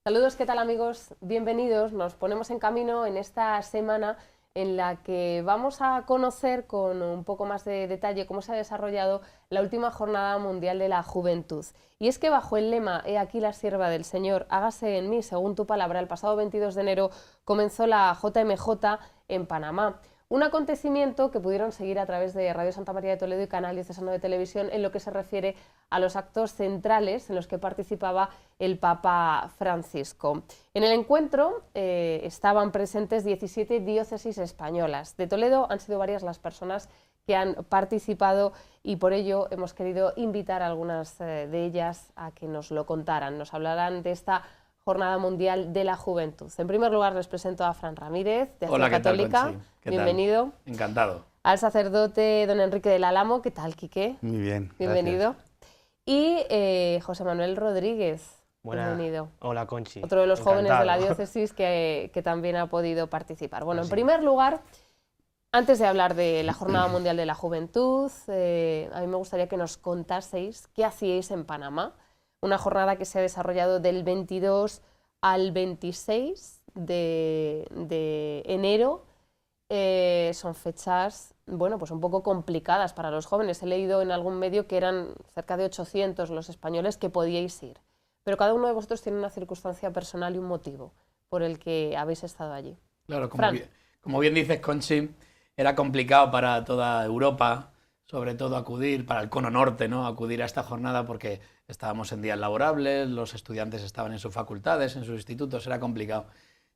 Saludos, ¿qué tal amigos? Bienvenidos. Nos ponemos en camino en esta semana en la que vamos a conocer con un poco más de detalle cómo se ha desarrollado la última Jornada Mundial de la Juventud. Y es que bajo el lema "He aquí la sierva del Señor, hágase en mí según tu palabra", el pasado 22 de enero comenzó la JMJ en Panamá. Un acontecimiento que pudieron seguir a través de Radio Santa María de Toledo y Canal Diocesano de Televisión en lo que se refiere a los actos centrales en los que participaba el Papa Francisco. En el encuentro estaban presentes 17 diócesis españolas. De Toledo han sido varias las personas que han participado y por ello hemos querido invitar a algunas de ellas a que nos lo contaran, nos hablarán de esta Jornada Mundial de la Juventud. En primer lugar les presento a Fran Ramírez, de Acción Católica. Conchi? Bienvenido. Tal? Encantado. Al sacerdote don Enrique del Álamo. ¿Qué tal, Quique? Muy bien, Bienvenido. gracias. Y José Manuel Rodríguez. Bienvenido. Hola, Conchi. Otro de los jóvenes de la Encantado. diócesis que también ha podido participar. Bueno, en primer lugar, antes de hablar de la Jornada Mundial de la Juventud, a mí me gustaría que nos contaseis qué hacíais en Panamá. Una jornada que se ha desarrollado del 22 al 26 de enero. Son fechas, bueno, pues un poco complicadas para los jóvenes. He leído en algún medio que eran cerca de 800 los españoles que podíais ir. Pero cada uno de vosotros tiene una circunstancia personal y un motivo por el que habéis estado allí. Claro, Fran. como bien dices, Conchi, era complicado para toda Europa, sobre todo acudir, para el cono norte, ¿no? Acudir a esta jornada porque estábamos en días laborables, los estudiantes estaban en sus facultades, en sus institutos, era complicado.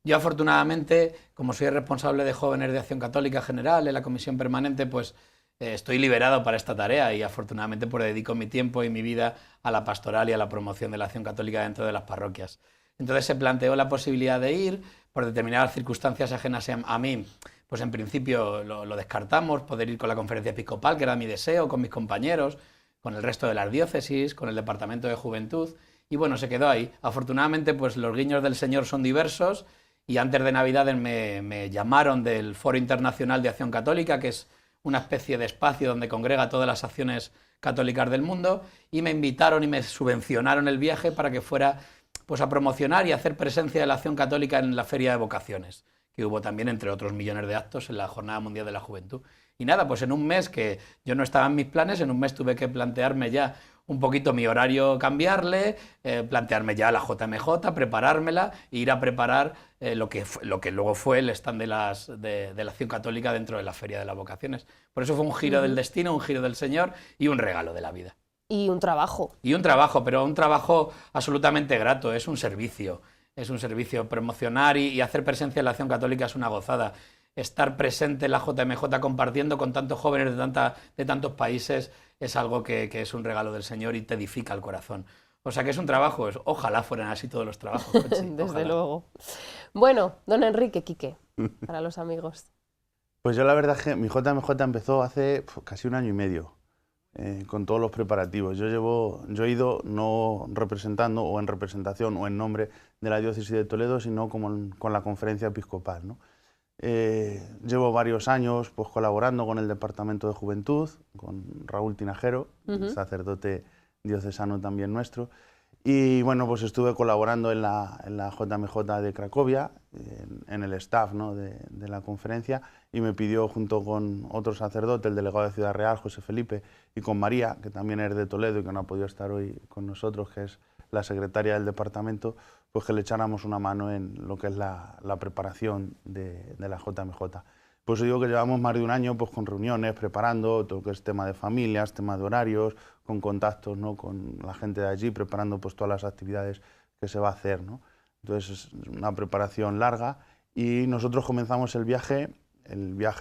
Yo afortunadamente, como soy responsable de Jóvenes de Acción Católica General en la Comisión Permanente, pues estoy liberado para esta tarea y afortunadamente pues dedico mi tiempo y mi vida a la pastoral y a la promoción de la acción católica dentro de las parroquias. Entonces se planteó la posibilidad de ir por determinadas circunstancias ajenas a mí. Pues en principio lo descartamos, poder ir con la conferencia episcopal, que era mi deseo, con mis compañeros, con el resto de las diócesis, con el departamento de juventud, y bueno, se quedó ahí. Afortunadamente pues los guiños del Señor son diversos y antes de Navidades me llamaron del Foro Internacional de Acción Católica, que es una especie de espacio donde congrega todas las acciones católicas del mundo, y me invitaron y me subvencionaron el viaje para que fuera pues a promocionar y hacer presencia de la acción católica en la Feria de Vocaciones, que hubo también, entre otros millones de actos, en la Jornada Mundial de la Juventud. Y nada, pues en un mes que yo no estaba en mis planes, en un mes tuve que plantearme ya un poquito mi horario, cambiarle, plantearme ya la JMJ, preparármela e ir a preparar lo que luego fue el stand de la Acción Católica dentro de la Feria de las Vocaciones. Por eso fue un giro del destino, un giro del Señor y un regalo de la vida. Y un trabajo. Y un trabajo, pero un trabajo absolutamente grato, es un servicio. Es un servicio. Promocionar y hacer presencia en la acción católica es una gozada. Estar presente en la JMJ compartiendo con tantos jóvenes de tantos países es algo que es un regalo del Señor y te edifica el corazón. O sea que es un trabajo, ojalá fueran así todos los trabajos. Conchi, Desde ojalá. luego. Bueno, don Enrique, Quique, para los amigos. Pues yo la verdad es que mi JMJ empezó hace casi un año y medio, con todos los preparativos. Yo he ido no representando o en representación o en nombre de la diócesis de Toledo, sino como con la conferencia episcopal, ¿no? Llevo varios años pues, colaborando con el Departamento de Juventud, con Raúl Tinajero, sacerdote diocesano también nuestro, y bueno, pues estuve colaborando en la JMJ de Cracovia, en el staff, ¿no? de la conferencia, y me pidió junto con otro sacerdote, el delegado de Ciudad Real, José Felipe, y con María, que también es de Toledo y que no ha podido estar hoy con nosotros, que es la secretaria del departamento, pues que le echáramos una mano en lo que es la preparación de la JMJ. Pues digo que llevamos más de un año pues, con reuniones, preparando todo lo que es tema de familias, tema de horarios, con contactos, ¿no? con la gente de allí, preparando pues, todas las actividades que se va a hacer, ¿no? Entonces es una preparación larga y nosotros comenzamos el viaje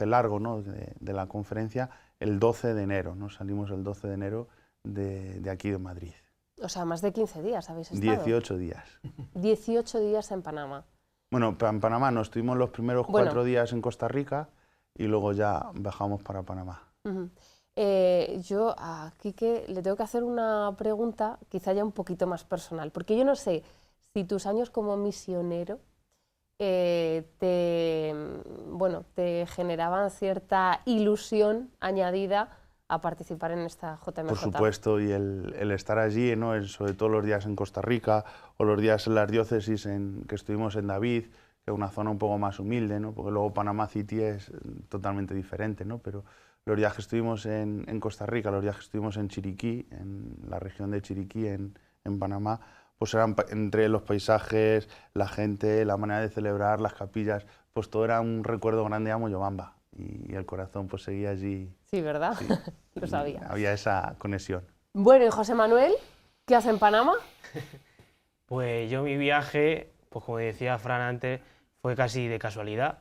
largo, ¿no? de la conferencia el 12 de enero, ¿no? Salimos el 12 de enero de aquí de Madrid. O sea, más de 15 días habéis estado. 18 días. 18 días en Panamá. Bueno, en Panamá no, estuvimos los primeros 4 días en Costa Rica y luego ya bajamos para Panamá. Yo a Quique le tengo que hacer una pregunta quizá ya un poquito más personal, porque yo no sé si tus años como misionero te generaban cierta ilusión añadida a participar en esta JMJ. Por supuesto, y el estar allí, ¿no? Sobre todo los días en Costa Rica o los días en las diócesis que estuvimos en David, que es una zona un poco más humilde, ¿no? Porque luego Panamá City es totalmente diferente, ¿no? Pero los días que estuvimos en Costa Rica, los días que estuvimos en Chiriquí, en la región de Chiriquí, en Panamá, pues eran entre los paisajes, la gente, la manera de celebrar, las capillas, pues todo era un recuerdo grande a Moyobamba. Y el corazón pues seguía allí. Sí, ¿verdad? Sí. Lo sabía. Había esa conexión. Bueno, y José Manuel, ¿qué hace en Panamá? Pues yo mi viaje, pues como decía Fran antes, fue casi de casualidad.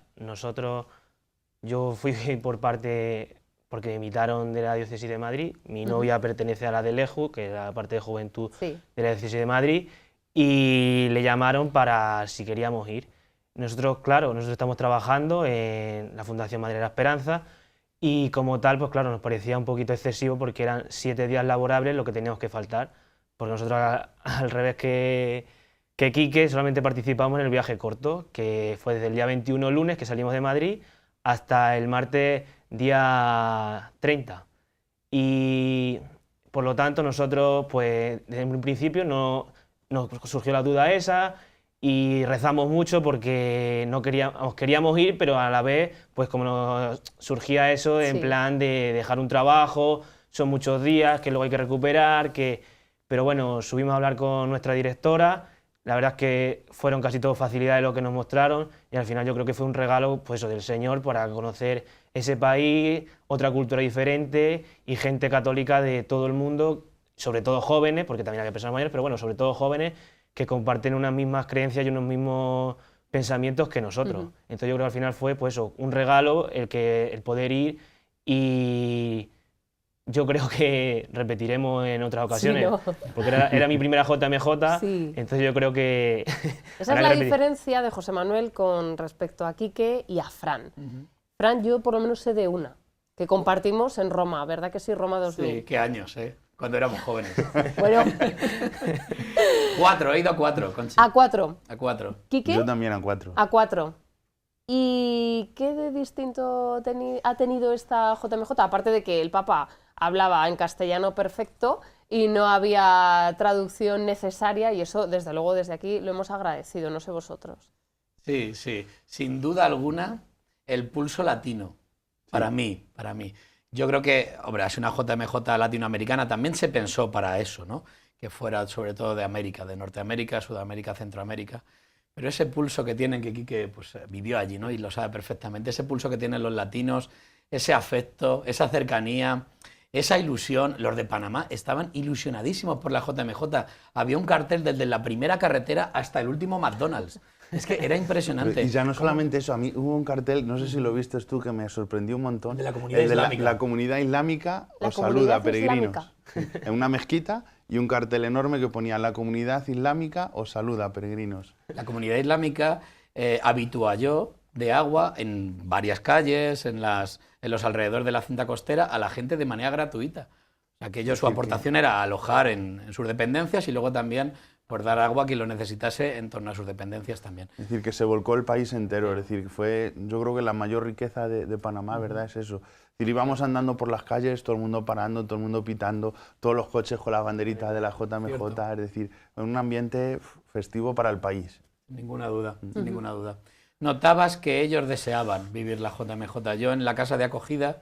Yo fui porque me invitaron de la Diócesis de Madrid. Mi novia pertenece a la de LEJU, que es la parte de juventud de la Diócesis de Madrid, y le llamaron para si queríamos ir. Nosotros estamos trabajando en la Fundación Madre de la Esperanza y como tal, pues claro, nos parecía un poquito excesivo porque eran 7 días laborables lo que teníamos que faltar, porque nosotros al revés que Quique solamente participamos en el viaje corto, que fue desde el día 21 lunes que salimos de Madrid hasta el martes día 30. Y por lo tanto nosotros, pues desde un principio nos surgió la duda esa, y rezamos mucho porque queríamos ir, pero a la vez, pues como nos surgía eso en plan de dejar un trabajo, son muchos días que luego hay que recuperar, pero bueno, subimos a hablar con nuestra directora, la verdad es que fueron casi todo facilidades lo que nos mostraron y al final yo creo que fue un regalo pues, del Señor para conocer ese país, otra cultura diferente y gente católica de todo el mundo, sobre todo jóvenes, porque también había personas mayores, pero bueno, sobre todo jóvenes, que comparten unas mismas creencias y unos mismos pensamientos que nosotros. Entonces yo creo que al final fue pues, un regalo el poder ir y yo creo que repetiremos en otras ocasiones, sí, ¿no? porque era mi primera JMJ, entonces yo creo que... Esa es la diferencia de José Manuel con respecto a Quique y a Fran. Fran, yo por lo menos sé de una, que compartimos en Roma, ¿verdad que sí? Roma 2000. Sí, qué años, cuando éramos jóvenes. Bueno. 4, he ido a 4, Conchi. A 4. A 4. ¿Quique? Yo también a 4. A 4. ¿Y qué de distinto ha tenido esta JMJ? Aparte de que el Papa hablaba en castellano perfecto y no había traducción necesaria, y eso, desde luego, desde aquí lo hemos agradecido, no sé vosotros. Sí, sí, sin duda alguna, el pulso latino, para mí. Yo creo que, hombre, es una JMJ latinoamericana, también se pensó para eso, ¿no? Que fuera sobre todo de América, de Norteamérica, Sudamérica, Centroamérica, pero ese pulso que tienen, que Quique pues, vivió allí, ¿no? Y lo sabe perfectamente, ese pulso que tienen los latinos, ese afecto, esa cercanía, esa ilusión. Los de Panamá estaban ilusionadísimos por la JMJ, había un cartel desde la primera carretera hasta el último McDonald's. Es que era impresionante. Y ya no solamente eso, a mí hubo un cartel, no sé si lo viste tú, que me sorprendió un montón. De la comunidad islámica. La comunidad islámica os saluda, peregrinos. En una mezquita y un cartel enorme que ponía la comunidad islámica os saluda, peregrinos. La comunidad islámica habitualló de agua en varias calles, en los alrededores de la cinta costera, a la gente de manera gratuita. O sea, que ellos, su aportación era alojar en sus dependencias y luego también por dar agua a quien lo necesitase en torno a sus dependencias también. Es decir, que se volcó el país entero, es decir, que fue, yo creo que la mayor riqueza de Panamá, ¿verdad? Es eso. Es decir, íbamos andando por las calles, todo el mundo parando, todo el mundo pitando, todos los coches con las banderitas de la JMJ, cierto. Es decir, un ambiente festivo para el país. Sin ninguna duda, sin ninguna duda. Notabas que ellos deseaban vivir la JMJ. Yo en la casa de acogida,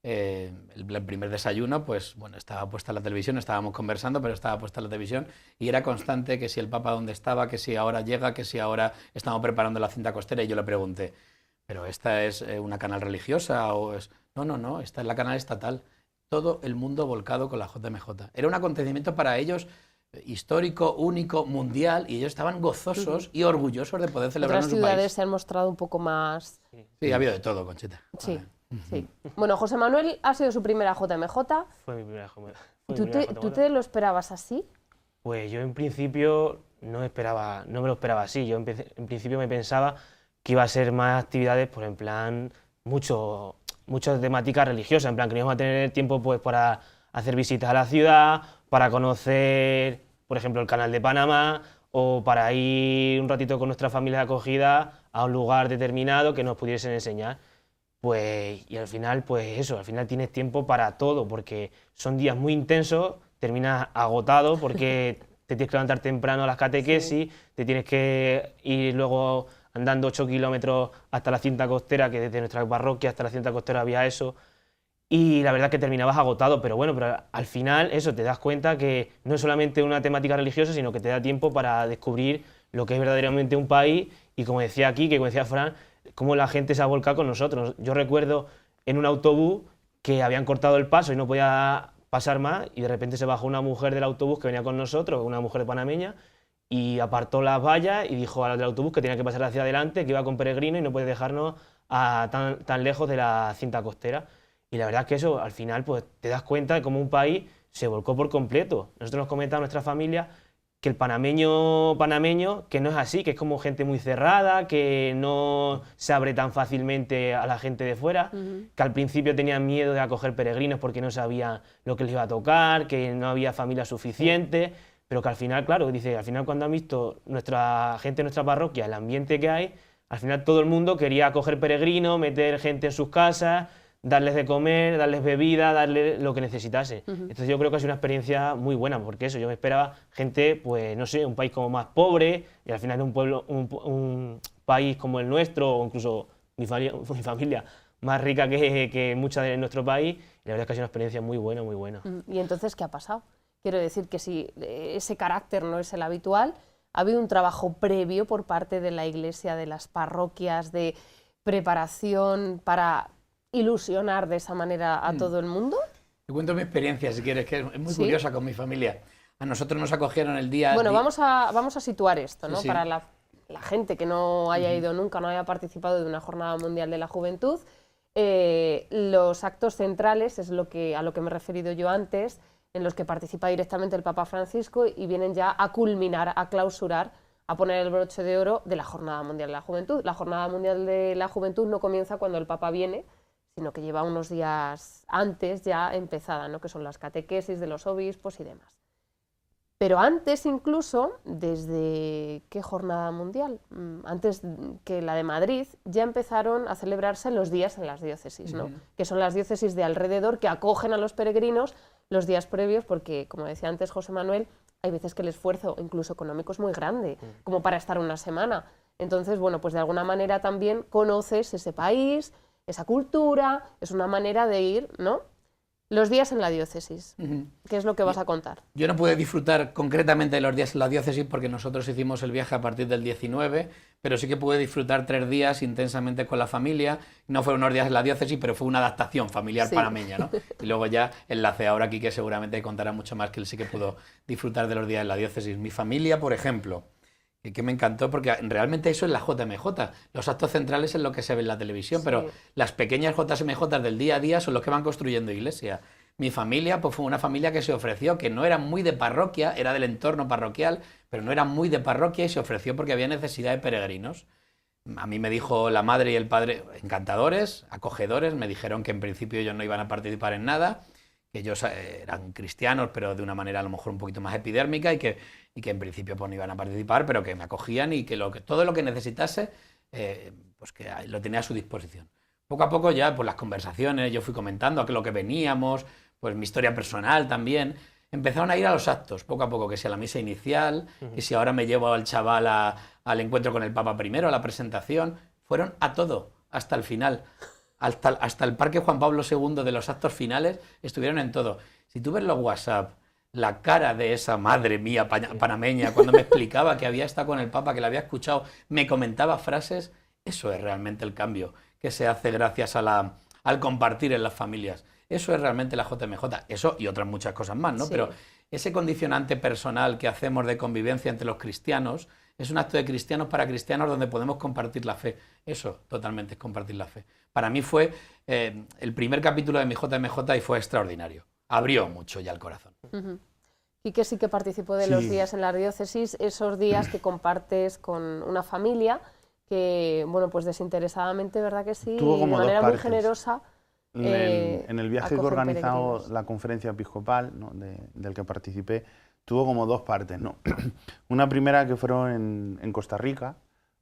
el primer desayuno, pues bueno, estaba puesta la televisión, estábamos conversando, pero estaba puesta la televisión y era constante que si el Papa dónde estaba, que si ahora llega, que si ahora estamos preparando la cinta costera, y yo le pregunté, ¿pero esta es una canal religiosa o es...? No, esta es la canal estatal. Todo el mundo volcado con la JMJ. Era un acontecimiento para ellos histórico, único, mundial, y ellos estaban gozosos y orgullosos de poder celebrar en su país. Otras ciudades se han mostrado un poco más... Sí, ha habido de todo, Conchita. Sí. Sí. Bueno, José Manuel ha sido su primera JMJ. Fue mi primera JMJ. ¿Tú te lo esperabas así? Pues yo en principio no me lo esperaba así. Yo en principio me pensaba que iba a ser más actividades, pues en plan, mucho temática religiosa, en plan que no íbamos a tener tiempo pues para hacer visitas a la ciudad, para conocer, por ejemplo, el Canal de Panamá, o para ir un ratito con nuestra familia de acogida a un lugar determinado que nos pudiesen enseñar. pues, y al final, pues eso, al final tienes tiempo para todo, porque son días muy intensos, terminas agotado porque te tienes que levantar temprano a las catequesis, te tienes que ir luego andando 8 kilómetros hasta la cinta costera, que desde nuestra parroquia hasta la cinta costera había eso, y la verdad es que terminabas agotado, pero bueno, pero al final eso, te das cuenta que no es solamente una temática religiosa, sino que te da tiempo para descubrir lo que es verdaderamente un país, y como decía aquí, que como decía Fran, cómo la gente se ha volcado con nosotros. Yo recuerdo en un autobús que habían cortado el paso y no podía pasar más, y de repente se bajó una mujer del autobús que venía con nosotros, una mujer panameña, y apartó las vallas y dijo a la del autobús que tenía que pasar hacia adelante, que iba con peregrino y no puede dejarnos tan lejos de la cinta costera. Y la verdad es que eso, al final, pues te das cuenta de cómo un país se volcó por completo. Nosotros nos comentaba nuestra familia que el panameño, que no es así, que es como gente muy cerrada, que no se abre tan fácilmente a la gente de fuera, que al principio tenían miedo de acoger peregrinos porque no sabían lo que les iba a tocar, que no había familia suficiente, pero que al final, claro, dice, al final cuando han visto nuestra gente en nuestra parroquia, el ambiente que hay, al final todo el mundo quería acoger peregrinos, meter gente en sus casas, darles de comer, darles bebida, darles lo que necesitase. Entonces yo creo que ha sido una experiencia muy buena, porque eso, yo me esperaba gente, pues no sé, un país como más pobre, y al final un pueblo, un país como el nuestro, o incluso mi familia más rica que mucha de nuestro país, y la verdad es que ha sido una experiencia muy buena, muy buena. ¿Y entonces qué ha pasado? Quiero decir que si ese carácter no es el habitual, ha habido un trabajo previo por parte de la Iglesia, de las parroquias, de preparación para ilusionar de esa manera a todo el mundo. Te cuento mi experiencia, si quieres, que es muy curiosa con mi familia. A nosotros nos acogieron el día... Bueno, vamos a situar esto, ¿no? Sí. Para la gente que no haya ido nunca, no haya participado de una Jornada Mundial de la Juventud. Los actos centrales es a lo que me he referido yo antes, en los que participa directamente el Papa Francisco y vienen ya a culminar, a clausurar, a poner el broche de oro de la Jornada Mundial de la Juventud. La Jornada Mundial de la Juventud no comienza cuando el Papa viene, sino que lleva unos días antes ya empezada, ¿no? Que son las catequesis de los obispos y demás. Pero antes incluso, ¿desde qué jornada mundial? Antes que la de Madrid, ya empezaron a celebrarse los días en las diócesis, ¿no? Que son las diócesis de alrededor que acogen a los peregrinos los días previos, porque, como decía antes José Manuel, hay veces que el esfuerzo, incluso económico, es muy grande, como para estar una semana. Entonces, bueno, pues de alguna manera también conoces ese país, esa cultura, es una manera de ir, ¿no? Los días en la diócesis, ¿qué es lo que vas a contar? Yo no pude disfrutar concretamente de los días en la diócesis porque nosotros hicimos el viaje a partir del 19, pero sí que pude disfrutar 3 días intensamente con la familia. No fueron unos días en la diócesis, pero fue una adaptación familiar panameña, ¿no? Y luego ya enlace ahora aquí, que seguramente contará mucho más, que él sí que pudo disfrutar de los días en la diócesis. Mi familia, por ejemplo, que me encantó, porque realmente eso es la JMJ. Los actos centrales es lo que se ve en la televisión, pero las pequeñas JMJ del día a día son los que van construyendo iglesia. Mi familia pues fue una familia que se ofreció, que no era muy de parroquia, era del entorno parroquial, pero no era muy de parroquia, y se ofreció porque había necesidad de peregrinos. A mí me dijo la madre y el padre, encantadores, acogedores, me dijeron que en principio ellos no iban a participar en nada, que ellos eran cristianos, pero de una manera a lo mejor un poquito más epidérmica, y que en principio pues no iban a participar, pero que me acogían y que todo lo que necesitase, pues que lo tenía a su disposición. Poco a poco ya, pues las conversaciones, yo fui comentando a lo que veníamos, pues mi historia personal también, empezaron a ir a los actos, poco a poco, que si a la misa inicial, que si ahora me llevo al chaval al encuentro con el Papa primero, a la presentación, fueron a todo, hasta el final. Hasta el Parque Juan Pablo II de los actos finales estuvieron en todo. Si tú ves los WhatsApp, la cara de esa madre mía panameña cuando me explicaba que había estado con el Papa, que la había escuchado, me comentaba frases, eso es realmente el cambio que se hace gracias al compartir en las familias. Eso es realmente la JMJ. Eso y otras muchas cosas más, ¿no? Sí. Pero ese condicionante personal que hacemos de convivencia entre los cristianos es un acto de cristianos para cristianos donde podemos compartir la fe. Eso totalmente es compartir la fe. Para mí fue el primer capítulo de mi JMJ y fue extraordinario. Abrió mucho ya el corazón. Y que sí que participó de los días en la diócesis, esos días que compartes con una familia que, bueno, pues desinteresadamente, ¿verdad que sí? Tuvo como de manera dos muy generosa. En el viaje que organizó la conferencia episcopal, ¿no? del que participé, tuvo como 2 partes, ¿no? Una primera que fueron en Costa Rica,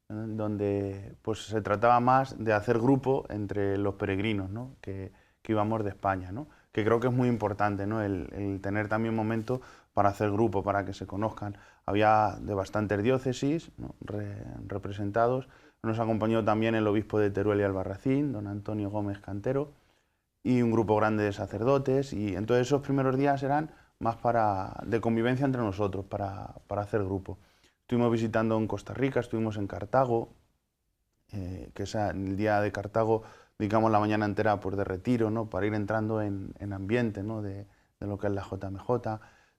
donde pues, se trataba más de hacer grupo entre los peregrinos, ¿no? que íbamos de España, ¿no? Que creo que es muy importante, ¿no? el tener también momento para hacer grupo, para que se conozcan. Había de bastantes diócesis, ¿no? representados. Nos acompañó también el obispo de Teruel y Albarracín, don Antonio Gómez Cantero, y un grupo grande de sacerdotes. Y entonces esos primeros días eran más de convivencia entre nosotros, para hacer grupo. Estuvimos visitando en Costa Rica, estuvimos en Cartago, que es el día de Cartago, dedicamos la mañana entera pues, de retiro, ¿no? Para ir entrando en ambiente, ¿no? de lo que es la JMJ.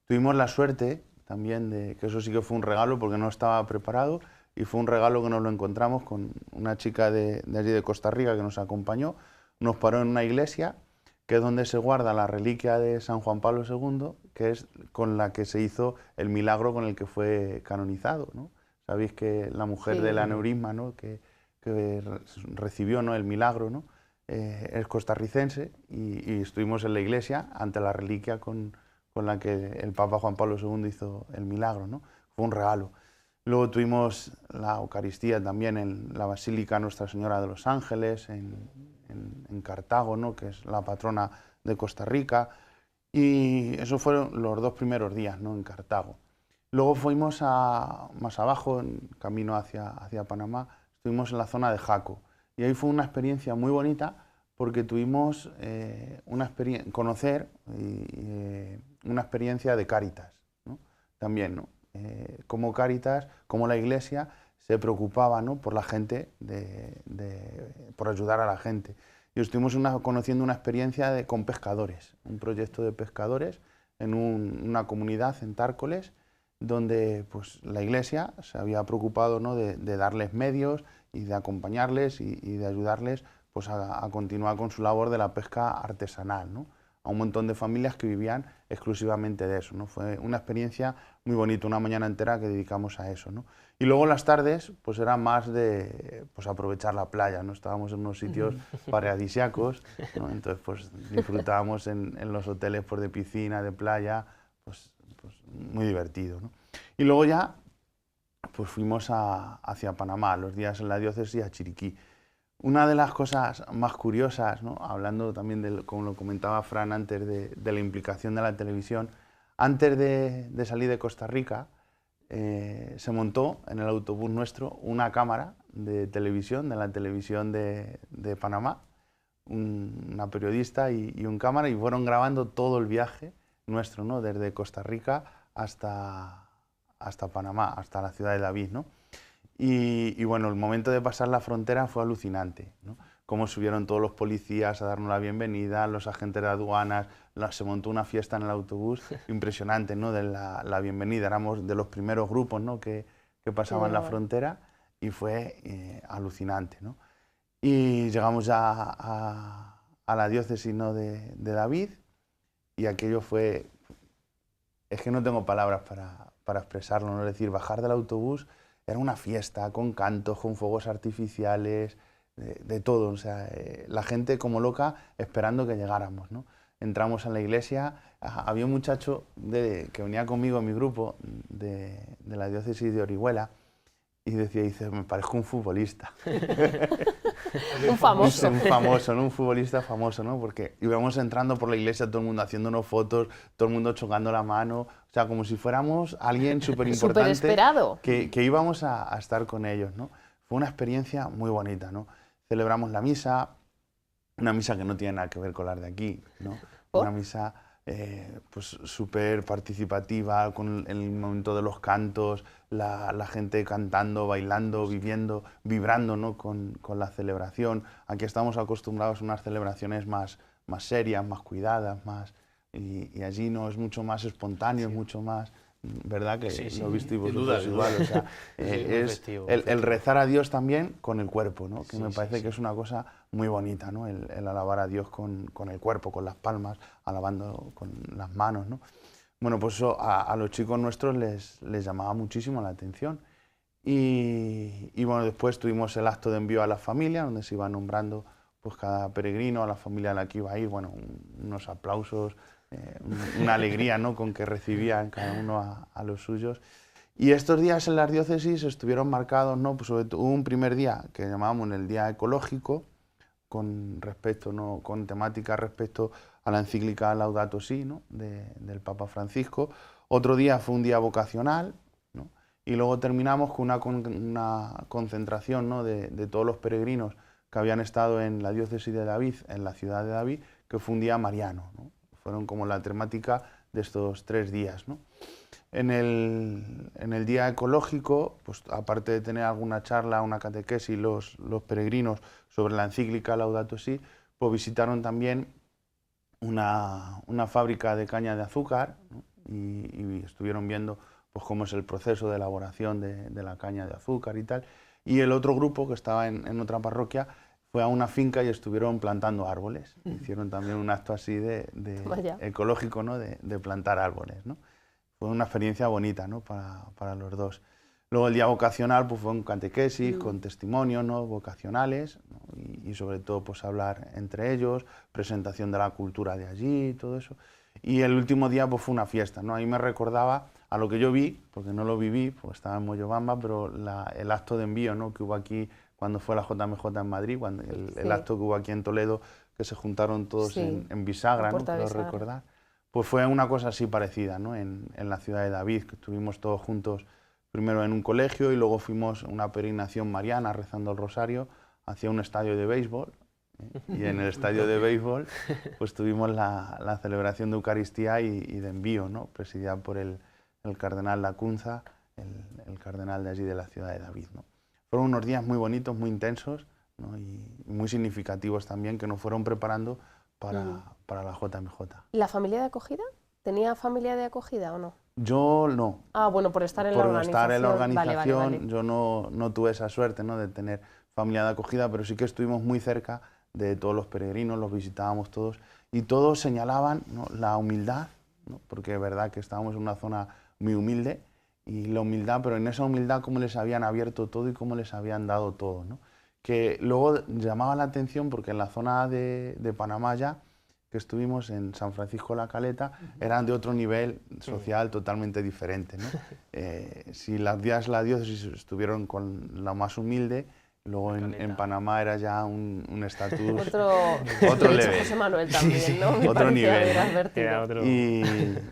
Tuvimos la suerte también de que eso sí que fue un regalo porque no estaba preparado y fue un regalo que nos lo encontramos con una chica de allí de Costa Rica que nos acompañó, nos paró en una iglesia que es donde se guarda la reliquia de San Juan Pablo II, que es con la que se hizo el milagro con el que fue canonizado, ¿no? Sabéis que la mujer del aneurisma, ¿no? que recibió, ¿no? el milagro, ¿no? Es costarricense y estuvimos en la iglesia ante la reliquia con la que el Papa Juan Pablo II hizo el milagro, ¿no? Fue un regalo. Luego tuvimos la Eucaristía también en la Basílica Nuestra Señora de los Ángeles, en Cartago, ¿no? Que es la patrona de Costa Rica, y esos fueron los 2 primeros días, ¿no? En Cartago. Luego fuimos más abajo, en camino hacia Panamá, estuvimos en la zona de Jaco, y ahí fue una experiencia muy bonita porque tuvimos conocer una experiencia de Cáritas, ¿no? También, ¿no? Como Cáritas, como la Iglesia se preocupaba, ¿no? por la gente, por ayudar a la gente. Y estuvimos conociendo una experiencia con pescadores, un proyecto de pescadores en una comunidad en Tárcoles, donde pues, la Iglesia se había preocupado, ¿no? de darles medios y de acompañarles y de ayudarles pues, a continuar con su labor de la pesca artesanal, ¿no? A un montón de familias que vivían exclusivamente de eso, ¿no? Fue una experiencia muy bonita, una mañana entera que dedicamos a eso, ¿no? Y luego las tardes pues era más de pues, aprovechar la playa, ¿no? Estábamos en unos sitios paradisíacos, ¿no? Entonces pues disfrutábamos en los hoteles pues, de piscina, de playa, pues muy divertido, ¿no? Y luego ya pues fuimos hacia Panamá, los días en la diócesis a Chiriquí. Una de las cosas más curiosas, ¿no? Hablando también, como lo comentaba Fran antes, de la implicación de la televisión, antes de salir de Costa Rica, se montó en el autobús nuestro una cámara de televisión, de la televisión de Panamá, una periodista y un cámara, y fueron grabando todo el viaje nuestro, ¿no? Desde Costa Rica hasta Panamá, hasta la ciudad de David, ¿no? Y bueno, el momento de pasar la frontera fue alucinante, ¿no? Cómo subieron todos los policías a darnos la bienvenida, los agentes de aduanas, se montó una fiesta en el autobús impresionante, ¿no? De la bienvenida, éramos de los primeros grupos, ¿no? que pasaban la frontera y fue alucinante, ¿no? Y llegamos ya a la diócesis, ¿no? de David, y aquello fue, es que no tengo palabras para expresarlo, ¿no? Es decir, bajar del autobús era una fiesta, con cantos, con fuegos artificiales, de todo, o sea, la gente como loca esperando que llegáramos, ¿no? Entramos en la iglesia, había un muchacho que venía conmigo en mi grupo de la diócesis de Orihuela y dice, me parezco un futbolista. Un famoso. Un famoso, ¿no? Un futbolista famoso, ¿no? Porque íbamos entrando por la iglesia, todo el mundo haciéndonos fotos, todo el mundo chocando la mano, o sea, como si fuéramos alguien súper importante. Súper esperado. Que íbamos a estar con ellos, ¿no? Fue una experiencia muy bonita, ¿no? Celebramos la misa, una misa que no tiene nada que ver con las de aquí, ¿no? Una misa pues súper participativa, con el momento de los cantos, la gente cantando, bailando, vibrando, ¿no? con la celebración. Aquí estamos acostumbrados a unas celebraciones más serias, más cuidadas, y allí no es mucho más espontáneo, es mucho más, ¿verdad? Que sí, lo visteis vosotros duda, igual. O sea, es el rezar a Dios también con el cuerpo, ¿no? Que me parece que es una cosa muy bonita, ¿no? El alabar a Dios con el cuerpo, con las palmas, alabando con las manos, ¿no? Bueno, pues eso a los chicos nuestros les llamaba muchísimo la atención. Y bueno, después tuvimos el acto de envío a la familia, donde se iba nombrando pues cada peregrino, a la familia a la que iba a ir, bueno, unos aplausos, una alegría, ¿no? Con que recibían cada uno a los suyos. Y estos días en las diócesis estuvieron marcados, ¿no? Pues sobre todo un primer día que llamábamos el Día Ecológico, con respecto, ¿no? Con temática respecto a la encíclica Laudato Si, ¿no? Del Papa Francisco. Otro día fue un día vocacional, ¿no? Y luego terminamos con una concentración, ¿no? de todos los peregrinos que habían estado en la diócesis de David, en la ciudad de David, que fue un día mariano, ¿no? Fueron como la temática de estos 3 días, ¿no? En el día ecológico, pues aparte de tener alguna charla, una catequesis, los peregrinos sobre la encíclica Laudato Si, pues visitaron también una fábrica de caña de azúcar, ¿no? y estuvieron viendo pues cómo es el proceso de elaboración de la caña de azúcar y tal. Y el otro grupo, que estaba en otra parroquia, fue a una finca y estuvieron plantando árboles. Hicieron también un acto así de ecológico, ¿no? de plantar árboles, ¿no? Fue una experiencia bonita, ¿no? para los dos. Luego el día vocacional pues fue un catequesis con testimonios, ¿no? vocacionales, ¿no? Y sobre todo pues hablar entre ellos, presentación de la cultura de allí, todo eso. Y el último día pues fue una fiesta, ¿no? Ahí me recordaba a lo que yo vi, porque no lo viví, porque estaba en Moyobamba, pero el acto de envío, ¿no? que hubo aquí cuando fue la JMJ en Madrid, cuando el acto que hubo aquí en Toledo, que se juntaron todos en Bisagra, ¿no? Creo recordar. Pues fue una cosa así parecida, ¿no? en la ciudad de David, que estuvimos todos juntos primero en un colegio y luego fuimos a una peregrinación mariana rezando el rosario hacia un estadio de béisbol. Y en el estadio de béisbol pues tuvimos la celebración de Eucaristía y de envío, ¿no? presidida por el cardenal Lacunza, el cardenal de allí de la ciudad de David, ¿no? Fueron unos días muy bonitos, muy intensos, ¿no? y muy significativos también, que nos fueron preparando para la JMJ. ¿La familia de acogida? ¿Tenía familia de acogida o no? Yo no. Ah, bueno, por estar en la organización. Por estar en la organización, vale. Yo no tuve esa suerte, ¿no? de tener familia de acogida, pero sí que estuvimos muy cerca de todos los peregrinos, los visitábamos todos, y todos señalaban, ¿no? la humildad, ¿no? porque es verdad que estábamos en una zona muy humilde, y la humildad, pero en esa humildad cómo les habían abierto todo y cómo les habían dado todo, ¿no? Que luego llamaba la atención porque en la zona de Panamá ya, que estuvimos en San Francisco de la Caleta, eran de otro nivel social totalmente diferente, ¿no? Si las días la diócesis estuvieron con la más humilde, luego en Panamá era ya un estatus otro nivel. José Manuel también, ¿no? Otro nivel.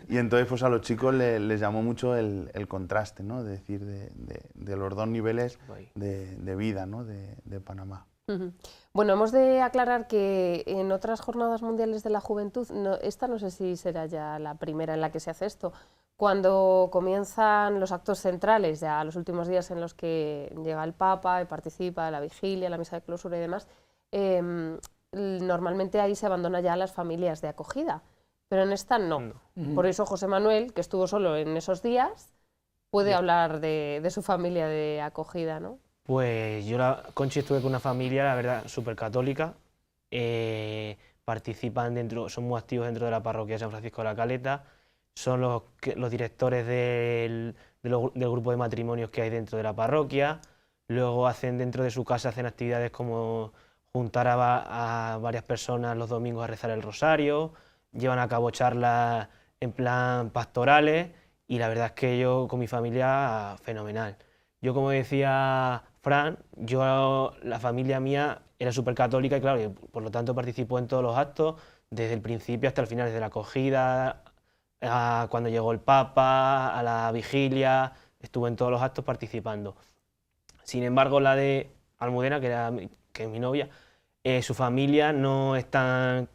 Y entonces pues a los chicos les llamó mucho el contraste, ¿no? De decir, de los dos niveles de vida, ¿no? de Panamá. Bueno, hemos de aclarar que en otras jornadas mundiales de la juventud, esta no sé si será ya la primera en la que se hace esto, cuando comienzan los actos centrales, ya los últimos días en los que llega el Papa y participa, la vigilia, la misa de clausura y demás, normalmente ahí se abandona ya a las familias de acogida, pero en esta no. Por eso José Manuel, que estuvo solo en esos días, puede hablar de su familia de acogida, ¿no? Pues yo, Conchi, estuve con una familia, la verdad, súper católica. Participan son muy activos dentro de la parroquia de San Francisco de la Caleta. Son los directores del grupo de matrimonios que hay dentro de la parroquia. Luego dentro de su casa hacen actividades como juntar a varias personas los domingos a rezar el rosario. Llevan a cabo charlas en plan pastorales. Y la verdad es que yo con mi familia, fenomenal. Yo, como decía Fran, la familia mía era súper católica y claro, y por lo tanto participó en todos los actos, desde el principio hasta el final, desde la acogida, a cuando llegó el Papa, a la vigilia, estuve en todos los actos participando. Sin embargo, la de Almudena, que es mi novia, su familia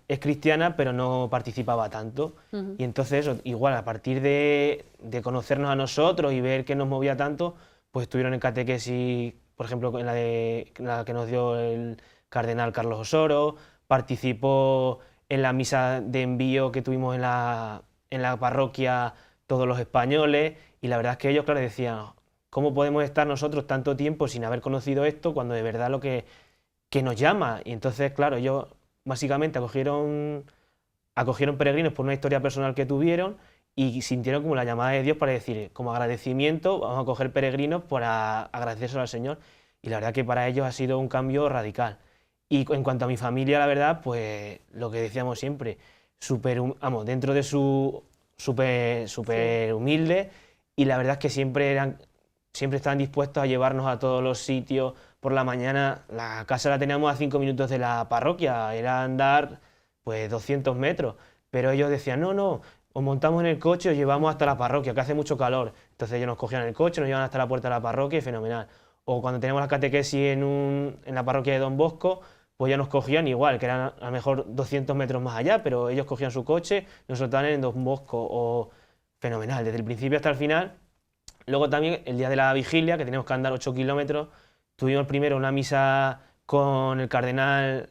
es cristiana, pero no participaba tanto. Y entonces, igual, a partir de conocernos a nosotros y ver que nos movía tanto, pues estuvieron en catequesis, por ejemplo, en la que nos dio el cardenal Carlos Osoro, participó en la misa de envío que tuvimos en la parroquia todos los españoles, y la verdad es que ellos, claro, decían, ¿cómo podemos estar nosotros tanto tiempo sin haber conocido esto cuando de verdad lo que nos llama? Y entonces, claro, ellos básicamente acogieron peregrinos por una historia personal que tuvieron, y sintieron como la llamada de Dios para decir, como agradecimiento, vamos a coger peregrinos para agradecérselo al Señor. Y la verdad que para ellos ha sido un cambio radical. Y en cuanto a mi familia, la verdad, pues lo que decíamos siempre, dentro de su súper humilde, y la verdad es que siempre estaban dispuestos a llevarnos a todos los sitios. Por la mañana la casa la teníamos a 5 minutos de la parroquia, era andar pues 200 metros, pero ellos decían, no, os montamos en el coche, os llevamos hasta la parroquia, que hace mucho calor. Entonces ellos nos cogían el coche, nos llevaban hasta la puerta de la parroquia y fenomenal. O cuando teníamos la catequesis en la parroquia de Don Bosco, pues ya nos cogían igual, que eran a lo mejor 200 metros más allá, pero ellos cogían su coche, nos soltaban en Don Bosco, o fenomenal, desde el principio hasta el final. Luego también el día de la vigilia, que teníamos que andar 8 kilómetros, tuvimos primero una misa con el cardenal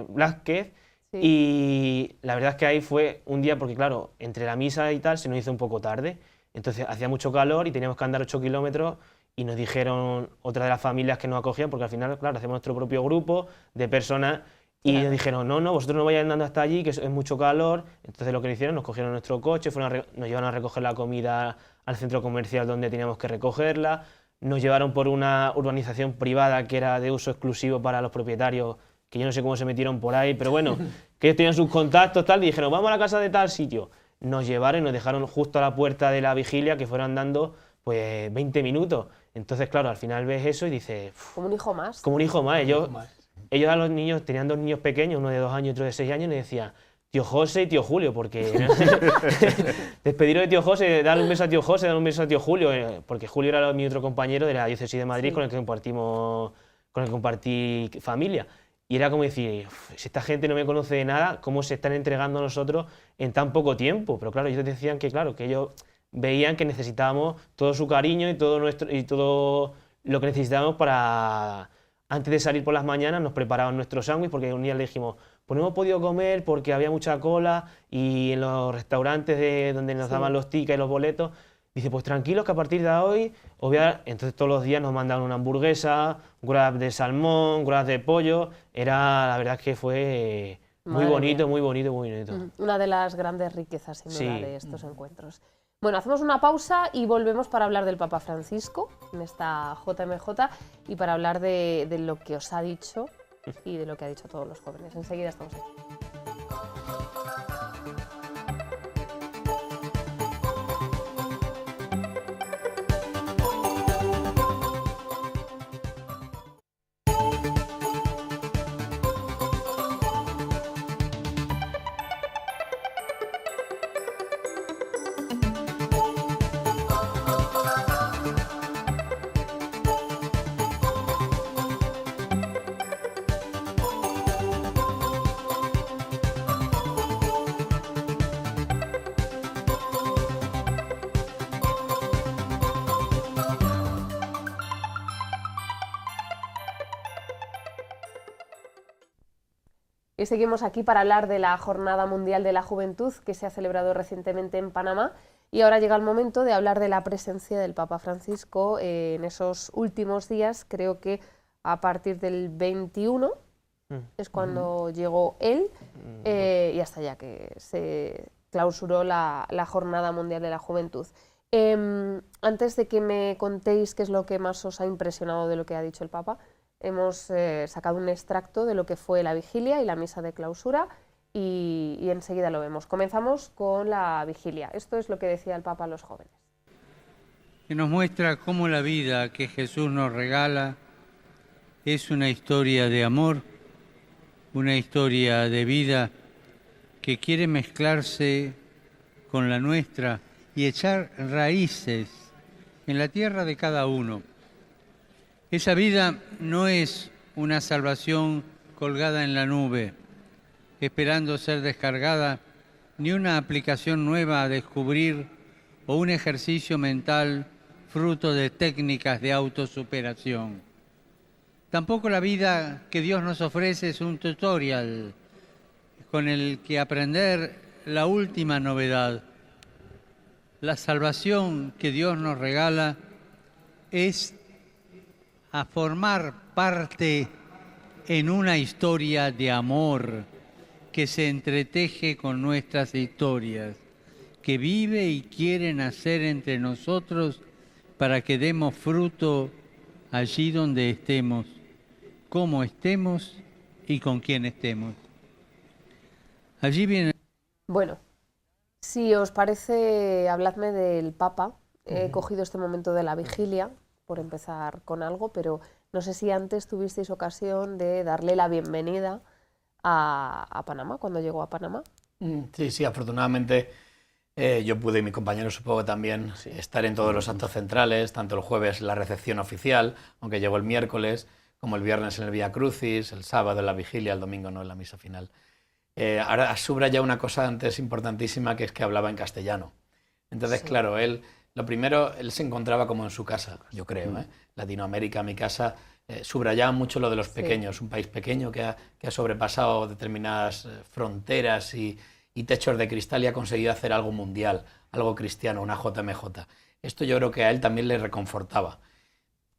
Blázquez, sí. Y la verdad es que ahí fue un día, porque claro, entre la misa y tal se nos hizo un poco tarde, entonces hacía mucho calor y teníamos que andar 8 kilómetros, y nos dijeron otra de las familias que nos acogían, porque al final, claro, hacemos nuestro propio grupo de personas, y claro, nos dijeron, no, vosotros no vayáis andando hasta allí, que es mucho calor. Entonces lo que hicieron, nos cogieron nuestro coche, nos llevaron a recoger la comida al centro comercial donde teníamos que recogerla, nos llevaron por una urbanización privada que era de uso exclusivo para los propietarios, que yo no sé cómo se metieron por ahí, pero bueno, que ellos tenían sus contactos tal, y dijeron, vamos a la casa de tal sitio. Nos llevaron y nos dejaron justo a la puerta de la vigilia, que fueron andando pues 20 minutos. Entonces, claro, al final ves eso y dices... Como un hijo más. Como un hijo más. Ellos a los niños, tenían 2 niños pequeños, uno de 2 años y otro de 6 años, y les decían, tío José y tío Julio, porque... Despediros de tío José, darle un beso a tío José, darle un beso a tío Julio, porque Julio era mi otro compañero de la diócesis de Madrid, sí, con el que compartí familia. Y era como decir, si esta gente no me conoce de nada, ¿cómo se están entregando a nosotros en tan poco tiempo? Pero claro, ellos decían que, claro, que ellos veían que necesitábamos todo su cariño y todo lo que necesitábamos para... Antes de salir por las mañanas nos preparaban nuestro sándwich, porque un día le dijimos, pues no hemos podido comer porque había mucha cola, y en los restaurantes donde nos daban los tickets y los boletos, dice, pues tranquilos que a partir de hoy os voy a dar... Entonces todos los días nos mandaban una hamburguesa, un wrap de salmón, un wrap de pollo. La verdad es que fue muy bonito, muy bonito, muy bonito. Una de las grandes riquezas, sin duda, de estos encuentros. Bueno, hacemos una pausa y volvemos para hablar del Papa Francisco en esta JMJ y para hablar de lo que os ha dicho y de lo que ha dicho a todos los jóvenes. Enseguida estamos aquí. Y seguimos aquí para hablar de la Jornada Mundial de la Juventud que se ha celebrado recientemente en Panamá, y ahora llega el momento de hablar de la presencia del Papa Francisco en esos últimos días. Creo que a partir del 21 es cuando llegó él, y hasta ya que se clausuró la Jornada Mundial de la Juventud. Antes de que me contéis qué es lo que más os ha impresionado de lo que ha dicho el Papa, hemos sacado un extracto de lo que fue la vigilia y la misa de clausura, y enseguida lo vemos. Comenzamos con la vigilia. Esto es lo que decía el Papa a los jóvenes. Que nos muestra cómo la vida que Jesús nos regala es una historia de amor, una historia de vida que quiere mezclarse con la nuestra y echar raíces en la tierra de cada uno. Esa vida no es una salvación colgada en la nube, esperando ser descargada, ni una aplicación nueva a descubrir o un ejercicio mental fruto de técnicas de autosuperación. Tampoco la vida que Dios nos ofrece es un tutorial con el que aprender la última novedad. La salvación que Dios nos regala es a formar parte en una historia de amor que se entreteje con nuestras historias, que vive y quiere nacer entre nosotros para que demos fruto allí donde estemos, cómo estemos y con quién estemos. Allí viene... Bueno, si os parece, habladme del Papa he cogido este momento de la vigilia, por empezar con algo, pero no sé si antes tuvisteis ocasión de darle la bienvenida a Panamá, cuando llegó a Panamá. Sí, sí, afortunadamente yo pude, y mi compañero supongo que también, estar en todos los actos centrales, tanto el jueves la recepción oficial, aunque llegó el miércoles, como el viernes en el Vía Crucis, el sábado en la vigilia, el domingo no en la misa final. Ahora has subrayado una cosa antes importantísima, que es que hablaba en castellano. Entonces, claro, lo primero, él se encontraba como en su casa, yo creo, Latinoamérica, mi casa, subrayaba mucho lo de los pequeños, un país pequeño que ha sobrepasado determinadas fronteras y techos de cristal y ha conseguido hacer algo mundial, algo cristiano, una JMJ. Esto yo creo que a él también le reconfortaba.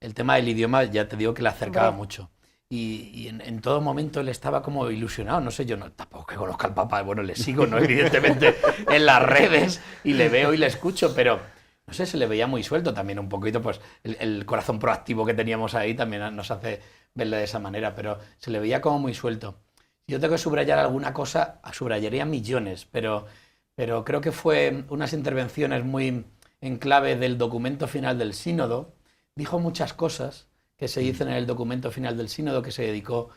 El tema del idioma, ya te digo que le acercaba mucho. Y en todo momento él estaba como ilusionado, no sé, yo tampoco que conozca al Papa, bueno, le sigo, ¿no? Evidentemente en las redes y le veo y le escucho, pero no sé, se le veía muy suelto también un poquito, pues el corazón proactivo que teníamos ahí también nos hace verle de esa manera, pero se le veía como muy suelto. Si yo tengo que subrayar alguna cosa, subrayaría millones, pero creo que fue unas intervenciones muy en clave del documento final del sínodo. Dijo muchas cosas que se dicen en el documento final del sínodo, que se dedicó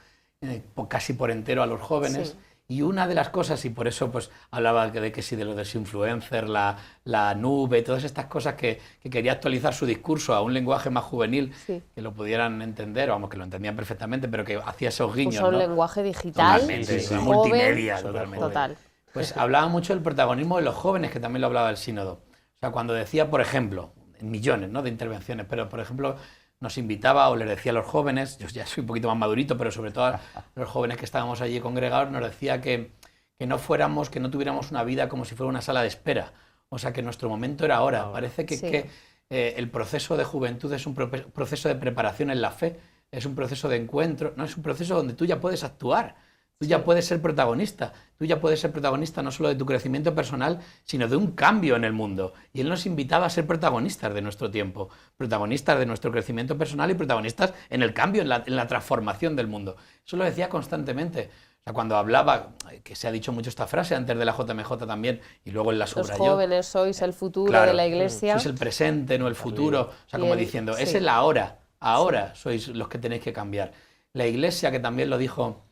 casi por entero a los jóvenes. Y una de las cosas, y por eso pues hablaba de que sí, de lo de su influencer, la nube, todas estas cosas que quería actualizar su discurso a un lenguaje más juvenil, que lo pudieran entender, vamos, que lo entendían perfectamente, pero que hacía esos guiños, Puso un lenguaje digital, joven, multimedia, totalmente. Total. Pues hablaba mucho del protagonismo de los jóvenes, que también lo hablaba el sínodo. O sea, cuando decía, por ejemplo, en millones, ¿no?, de intervenciones, pero por ejemplo nos invitaba o les decía a los jóvenes, yo ya soy un poquito más madurito, pero sobre todo a los jóvenes que estábamos allí congregados, nos decía que no fuéramos, que no tuviéramos una vida como si fuera una sala de espera. O sea, que nuestro momento era ahora. Parece que el proceso de juventud es un proceso de preparación en la fe, es un proceso de encuentro, no es un proceso donde tú ya puedes actuar. Tú ya puedes ser protagonista. Tú ya puedes ser protagonista no solo de tu crecimiento personal, sino de un cambio en el mundo. Y él nos invitaba a ser protagonistas de nuestro tiempo, protagonistas de nuestro crecimiento personal y protagonistas en el cambio, en la transformación del mundo. Eso lo decía constantemente. O sea, cuando hablaba, que se ha dicho mucho esta frase antes de la JMJ también, y luego en la subrayó. Los jóvenes sois el futuro de la Iglesia. Sois el presente, no el futuro. O sea, como diciendo, es el ahora. Ahora sois los que tenéis que cambiar. La Iglesia, que también lo dijo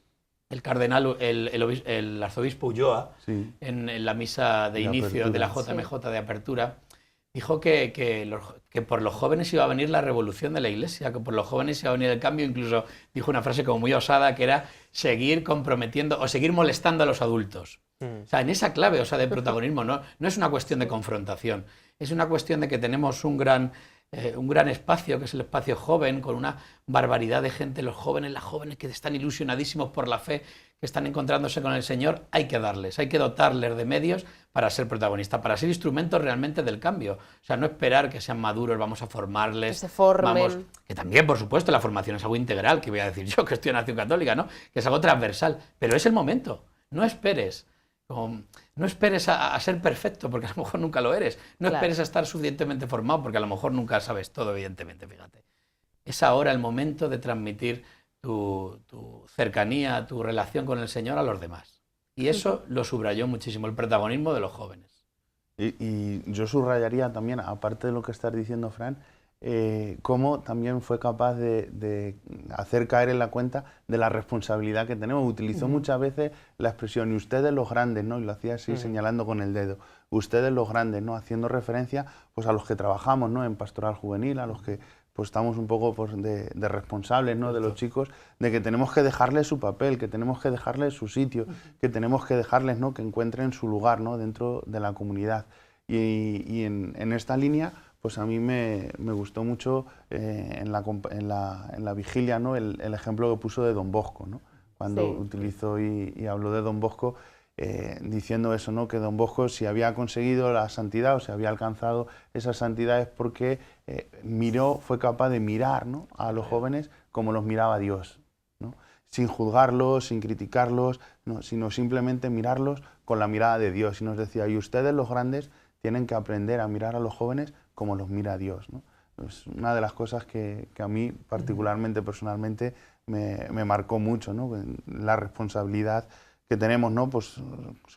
el cardenal, el arzobispo Ulloa, en la misa de inicio de la JMJ de apertura, dijo que por los jóvenes iba a venir la revolución de la Iglesia, que por los jóvenes iba a venir el cambio. Incluso dijo una frase como muy osada, que era seguir comprometiendo o seguir molestando a los adultos. O sea, en esa clave, o sea, de protagonismo, no es una cuestión de confrontación, es una cuestión de que tenemos un gran espacio, que es el espacio joven, con una barbaridad de gente, las jóvenes que están ilusionadísimos por la fe, que están encontrándose con el Señor. Hay que dotarles de medios para ser protagonistas, para ser instrumentos realmente del cambio. O sea, no esperar que sean maduros, vamos a formarles. Que se formen. Que también, por supuesto, la formación es algo integral, que voy a decir yo, que estoy en Acción Católica, ¿no?, que es algo transversal, pero es el momento. No esperes a ser perfecto, porque a lo mejor nunca lo eres. No esperes a estar suficientemente formado, porque a lo mejor nunca sabes todo, evidentemente, fíjate. Es ahora el momento de transmitir tu cercanía, tu relación con el Señor a los demás. Y eso lo subrayó muchísimo, el protagonismo de los jóvenes. Y yo subrayaría también, aparte de lo que estás diciendo, Fran, cómo también fue capaz de hacer caer en la cuenta de la responsabilidad que tenemos. Utilizó muchas veces la expresión, y ustedes los grandes, ¿no?, y lo hacía así señalando con el dedo, ustedes los grandes, ¿no?, haciendo referencia pues a los que trabajamos, ¿no?, en pastoral juvenil, a los que pues estamos un poco pues, de responsables, ¿no?, de los chicos, de que tenemos que dejarles su papel, que tenemos que dejarles su sitio, que tenemos que dejarles, ¿no?, que encuentren su lugar, ¿no?, dentro de la comunidad. Y en esta línea, pues a mí me gustó mucho en la vigilia, ¿no?, el ejemplo que puso de Don Bosco, ¿no?, cuando utilizó y habló de Don Bosco, diciendo eso, ¿no?, que Don Bosco, si había conseguido la santidad o si había alcanzado esa santidad, es porque fue capaz de mirar, ¿no?, a los jóvenes como los miraba Dios, ¿no?, sin juzgarlos, sin criticarlos, ¿no?, sino simplemente mirarlos con la mirada de Dios. Y nos decía, y ustedes los grandes tienen que aprender a mirar a los jóvenes como los mira Dios, ¿no? Es una de las cosas que a mí particularmente, personalmente, me marcó mucho, ¿no?, la responsabilidad que tenemos, ¿no?, pues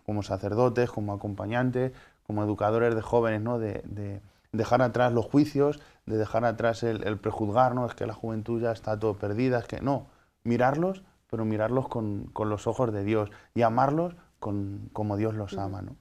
como sacerdotes, como acompañantes, como educadores de jóvenes, ¿no?, de dejar atrás los juicios, de dejar atrás el prejuzgar, ¿no? Es que la juventud ya está todo perdida, es que no, mirarlos, pero mirarlos con los ojos de Dios y amarlos como Dios los ama, ¿no?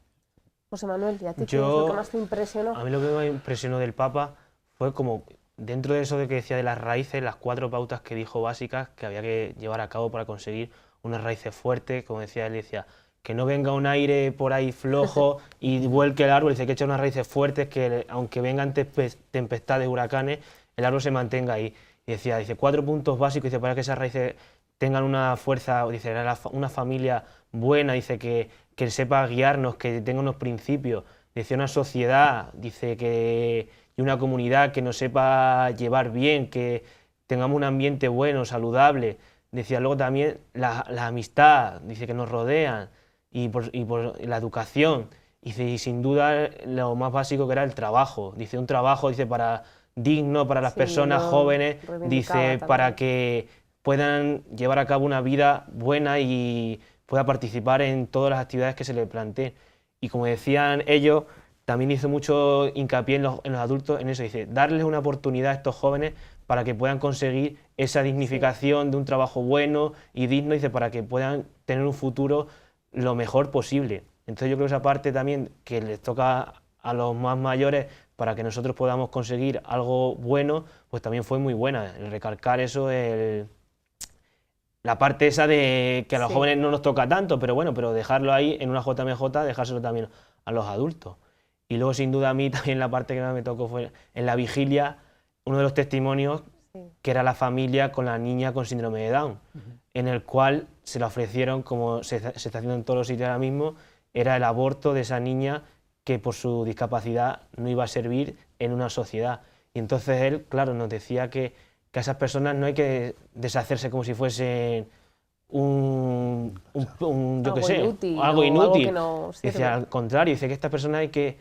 José Manuel, ¿y a ti qué es lo que más te impresionó? A mí lo que me impresionó del Papa fue como, dentro de eso de que decía de las raíces, las 4 pautas que dijo básicas que había que llevar a cabo para conseguir unas raíces fuertes, como decía él, decía que no venga un aire por ahí flojo y vuelque el árbol, dice que eche unas raíces fuertes, que aunque vengan tempestades, huracanes, el árbol se mantenga ahí. Y decía, dice 4 puntos básicos, dice, para que esas raíces tengan una fuerza, dice, una familia buena, dice, que sepa guiarnos, que tenga unos principios, dice, una sociedad, dice, y una comunidad que nos sepa llevar bien, que tengamos un ambiente bueno, saludable. Decía luego también la amistad, dice, que nos rodean, y por la educación, dice, y sin duda lo más básico que era el trabajo, dice, un trabajo, dice, digno para las personas jóvenes, dice, también, para que puedan llevar a cabo una vida buena y pueda participar en todas las actividades que se le planteen. Y como decían ellos, también hizo mucho hincapié en los adultos en eso, dice, darles una oportunidad a estos jóvenes para que puedan conseguir esa dignificación de un trabajo bueno y digno, dice, para que puedan tener un futuro lo mejor posible. Entonces yo creo que esa parte también que les toca a los más mayores para que nosotros podamos conseguir algo bueno, pues también fue muy buena, el recalcar eso, la parte esa de que a los jóvenes no nos toca tanto, pero bueno, pero dejarlo ahí en una JMJ, dejárselo también a los adultos. Y luego, sin duda, a mí también la parte que más me tocó fue en la vigilia, uno de los testimonios, que era la familia con la niña con síndrome de Down, en el cual se le ofrecieron, como se está haciendo en todos los sitios ahora mismo, era el aborto de esa niña que por su discapacidad no iba a servir en una sociedad. Y entonces él, claro, nos decía que a esas personas no hay que deshacerse como si fuesen algo inútil. Algo que no sirve. Dice, al contrario, dice que estas personas hay que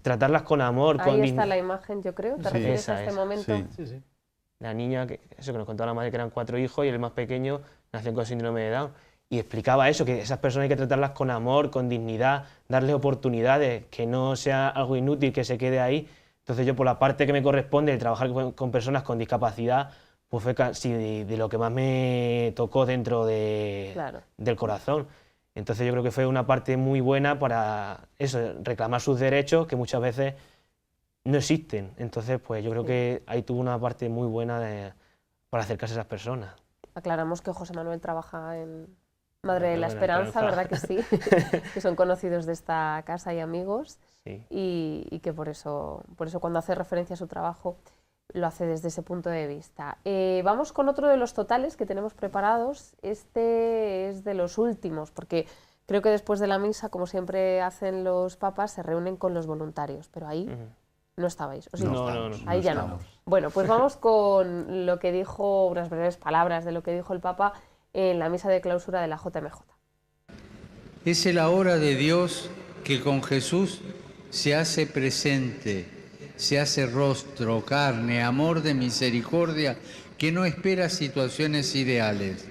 tratarlas con amor. Ahí está la imagen, yo creo, ¿te refieres a este momento? Sí. La niña, eso que nos contaba la madre, que eran 4 hijos y el más pequeño nació con síndrome de Down. Y explicaba eso, que esas personas hay que tratarlas con amor, con dignidad, darles oportunidades, que no sea algo inútil que se quede ahí. Entonces yo, por la parte que me corresponde de trabajar con personas con discapacidad, pues fue casi de lo que más me tocó dentro del corazón. Entonces yo creo que fue una parte muy buena para eso, reclamar sus derechos, que muchas veces no existen. Entonces pues yo creo que ahí tuvo una parte muy buena para acercarse a esas personas. Aclaramos que José Manuel trabaja en Madre de la Esperanza, ¿verdad que sí? Que son conocidos de esta casa y amigos, y que por eso cuando hace referencia a su trabajo lo hace desde ese punto de vista. Vamos con otro de los totales que tenemos preparados. Este es de los últimos, porque creo que después de la misa, como siempre hacen los papas, se reúnen con los voluntarios, pero ahí no estabais. ¿O sí? No, ahí ya no. Bueno, pues vamos con lo que dijo, unas breves palabras de lo que dijo el Papa en la misa de clausura de la JMJ. Es la hora de Dios que con Jesús se hace presente, se hace rostro, carne, amor de misericordia, que no espera situaciones ideales,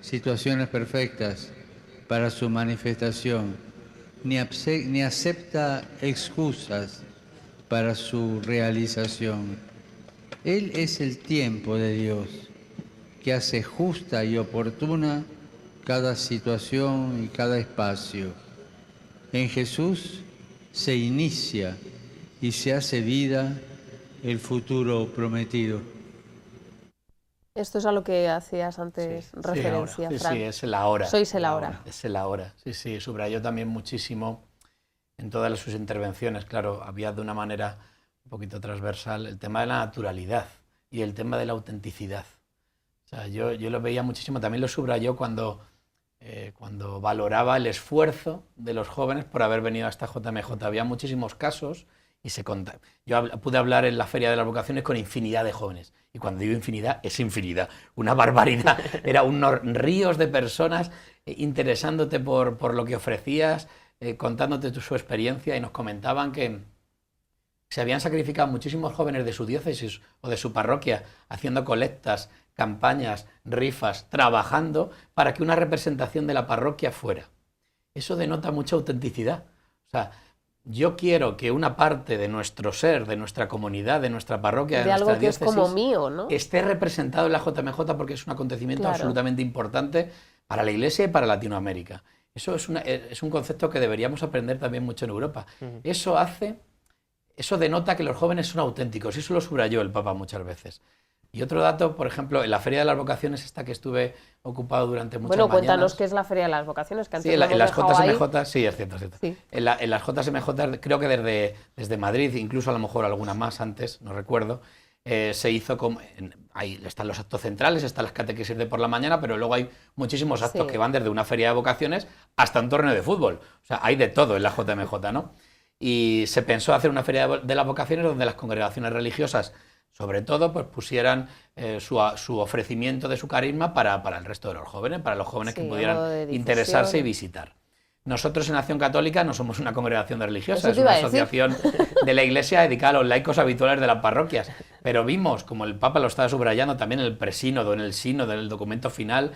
situaciones perfectas para su manifestación, ni acepta excusas para su realización. Él es el tiempo de Dios, que hace justa y oportuna cada situación y cada espacio. En Jesús se inicia y se hace vida el futuro prometido. Esto es a lo que hacías antes referencia, Fran. Sí, es el ahora. Sois el ahora. Es el ahora, sí, subrayó también muchísimo en todas sus intervenciones, claro, había de una manera un poquito transversal el tema de la naturalidad y el tema de la autenticidad. O sea, yo lo veía muchísimo, también lo subrayó cuando valoraba el esfuerzo de los jóvenes por haber venido a esta JMJ. Había muchísimos casos y yo pude hablar en la Feria de las Vocaciones con infinidad de jóvenes. Y cuando digo infinidad, es infinidad, una barbaridad. Era unos ríos de personas interesándote por lo que ofrecías, contándote su experiencia, y nos comentaban que se habían sacrificado muchísimos jóvenes de su diócesis o de su parroquia haciendo colectas, campañas, rifas, trabajando para que una representación de la parroquia fuera. Eso denota mucha autenticidad. O sea, yo quiero que una parte de nuestro ser, de nuestra comunidad, de nuestra parroquia, de nuestra algo que es diócesis, como mío, ¿no? esté representado en la JMJ porque es un acontecimiento absolutamente importante para la Iglesia y para Latinoamérica. Eso es un concepto que deberíamos aprender también mucho en Europa. Eso denota que los jóvenes son auténticos, y eso lo subrayó el Papa muchas veces. Y otro dato, por ejemplo, en la Feria de las Vocaciones, esta que estuve ocupado durante muchas mañanas. Bueno, cuéntanos qué es la Feria de las Vocaciones, que antes sí, en las JMJ, ahí. sí, es cierto, es cierto. Sí. En las JMJ, creo que desde Madrid, incluso a lo mejor alguna más antes, no recuerdo, se hizo como... ahí están los actos centrales, están las catequesis de por la mañana, pero luego hay muchísimos actos que van desde una feria de vocaciones hasta un torneo de fútbol. O sea, hay de todo en la JMJ, ¿no? Y se pensó hacer una feria de las vocaciones donde las congregaciones religiosas, sobre todo, pues pusieran su ofrecimiento de su carisma para el resto de los jóvenes, para los jóvenes que pudieran interesarse y visitar. Nosotros en Acción Católica no somos una congregación religiosa, es una asociación de la Iglesia dedicada a los laicos habituales de las parroquias, pero vimos, como el Papa lo estaba subrayando también en el presínodo, en el sínodo, en el documento final,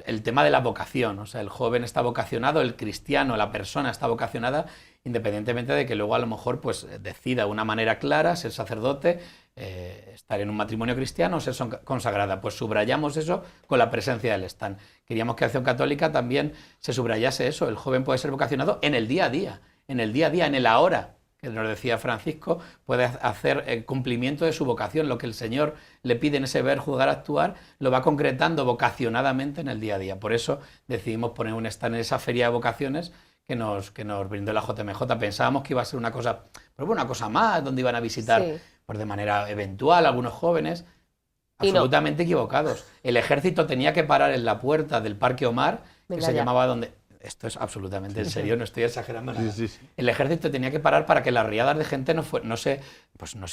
el tema de la vocación. O sea, el joven está vocacionado, el cristiano, la persona está vocacionada, independientemente de que luego a lo mejor pues decida de una manera clara ser sacerdote, estar en un matrimonio cristiano o ser consagrada. Pues subrayamos eso con la presencia del stand. Queríamos que Acción Católica también se subrayase eso. El joven puede ser vocacionado en el día a día, en el ahora, que nos decía Francisco, puede hacer el cumplimiento de su vocación. Lo que el Señor le pide en ese ver, juzgar, actuar, lo va concretando vocacionadamente en el día a día. Por eso decidimos poner un stand en esa feria de vocaciones que nos brindó la JMJ. Pensábamos que iba a ser una cosa, pues una cosa más, donde iban a visitar pues de manera eventual algunos jóvenes. Absolutamente equivocados. El ejército tenía que parar en la puerta del Parque Omar, que se llamaba donde... Esto es absolutamente en serio, no estoy exagerando nada. Sí. El ejército tenía que parar para que las riadas de gente no se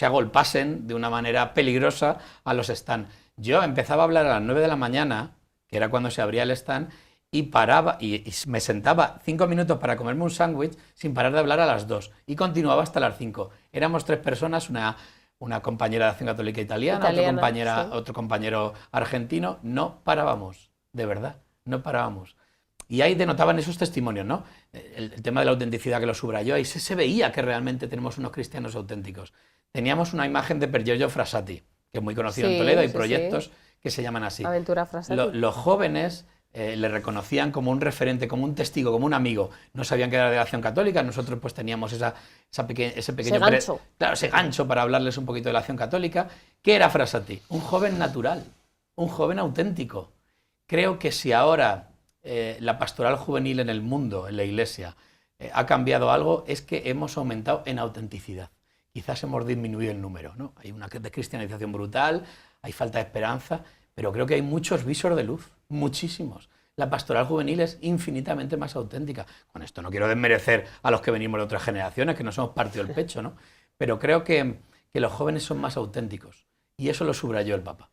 agolpasen de una manera peligrosa a los stands. Yo empezaba a hablar a las 9 de la mañana, que era cuando se abría el stand, y paraba y me sentaba 5 minutos para comerme un sándwich sin parar de hablar a las 2 y continuaba hasta las 5. Éramos 3 personas, una compañera de Acción Católica italiana, otro compañero argentino. No parábamos, de verdad, no parábamos. Y ahí denotaban esos testimonios, ¿no? El tema de la autenticidad que lo subrayó, ahí se veía que realmente tenemos unos cristianos auténticos. Teníamos una imagen de Per Giorgio Frassati, que es muy conocido en Toledo, hay proyectos que se llaman así. Aventura Frassati. Los jóvenes le reconocían como un referente, como un testigo, como un amigo. No sabían que era de la Acción Católica, nosotros pues teníamos ese pequeño gancho. Ese gancho para hablarles un poquito de la Acción Católica. ¿Qué era Frassati? Un joven natural, un joven auténtico. Creo que si ahora la pastoral juvenil en el mundo, en la Iglesia, ha cambiado algo, es que hemos aumentado en autenticidad. Quizás hemos disminuido el número, ¿no? Hay una descristianización brutal, hay falta de esperanza, pero creo que hay muchos visos de luz, muchísimos. La pastoral juvenil es infinitamente más auténtica. Con esto no quiero desmerecer a los que venimos de otras generaciones, que nos hemos partido el pecho, ¿no? Pero creo que los jóvenes son más auténticos, y eso lo subrayó el Papa.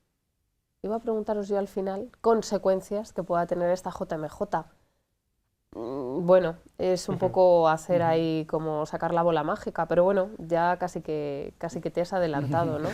Iba a preguntaros yo al final consecuencias que pueda tener esta JMJ. Bueno, es un poco hacer ahí como sacar la bola mágica, pero bueno, ya casi que te has adelantado, ¿no?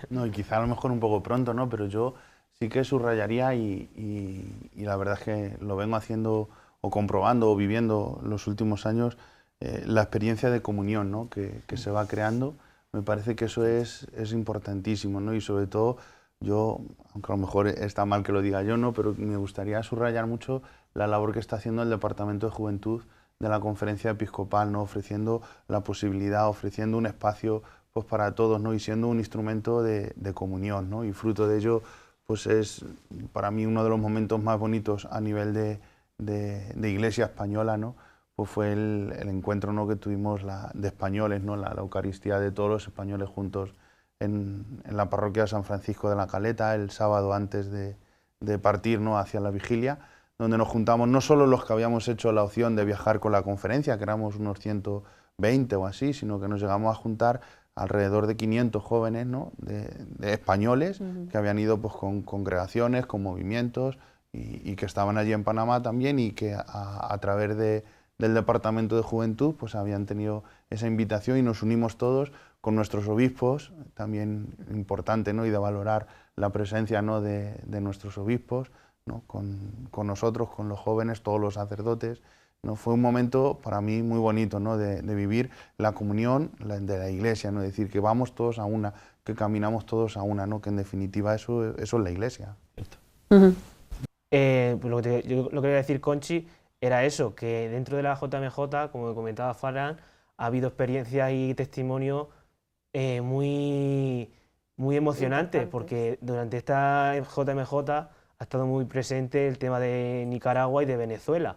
No, y quizá a lo mejor un poco pronto, ¿no? Pero yo sí que subrayaría y la verdad es que lo vengo haciendo o comprobando o viviendo los últimos años, la experiencia de comunión, ¿no? que se va creando. Me parece que eso es importantísimo, ¿no? Y sobre todo yo, aunque a lo mejor está mal que lo diga yo, ¿no? Pero me gustaría subrayar mucho la labor que está haciendo el Departamento de Juventud de la Conferencia Episcopal, ¿no? Ofreciendo la posibilidad, ofreciendo un espacio pues, para todos, ¿no? Y siendo un instrumento de comunión, ¿no? Y fruto de ello pues es para mí uno de los momentos más bonitos a nivel de Iglesia española, ¿no? Pues fue el encuentro, ¿no? que tuvimos de españoles, ¿no? la Eucaristía de todos los españoles juntos en la parroquia de San Francisco de la Caleta, el sábado antes de partir, ¿no? hacia la vigilia, donde nos juntamos no solo los que habíamos hecho la opción de viajar con la conferencia, que éramos unos 120 o así, sino que nos llegamos a juntar alrededor de 500 jóvenes, ¿no? de españoles que habían ido pues, con congregaciones, con movimientos y que estaban allí en Panamá también y que a través del Departamento de Juventud pues, habían tenido esa invitación y nos unimos todos con nuestros obispos, también importante, ¿no? y de valorar la presencia, ¿no? de nuestros obispos, ¿no? con nosotros, con los jóvenes, todos los sacerdotes, ¿no? Fue un momento para mí muy bonito, ¿no? de vivir la comunión de la Iglesia, ¿no? Es decir, que vamos todos a una, que caminamos todos a una, ¿no? Que en definitiva eso es la Iglesia. Pues yo lo que quería decir, Conchi, era eso, que dentro de la JMJ, como comentaba Farran, ha habido experiencias y testimonios muy emocionantes, porque durante esta JMJ ha estado muy presente el tema de Nicaragua y de Venezuela.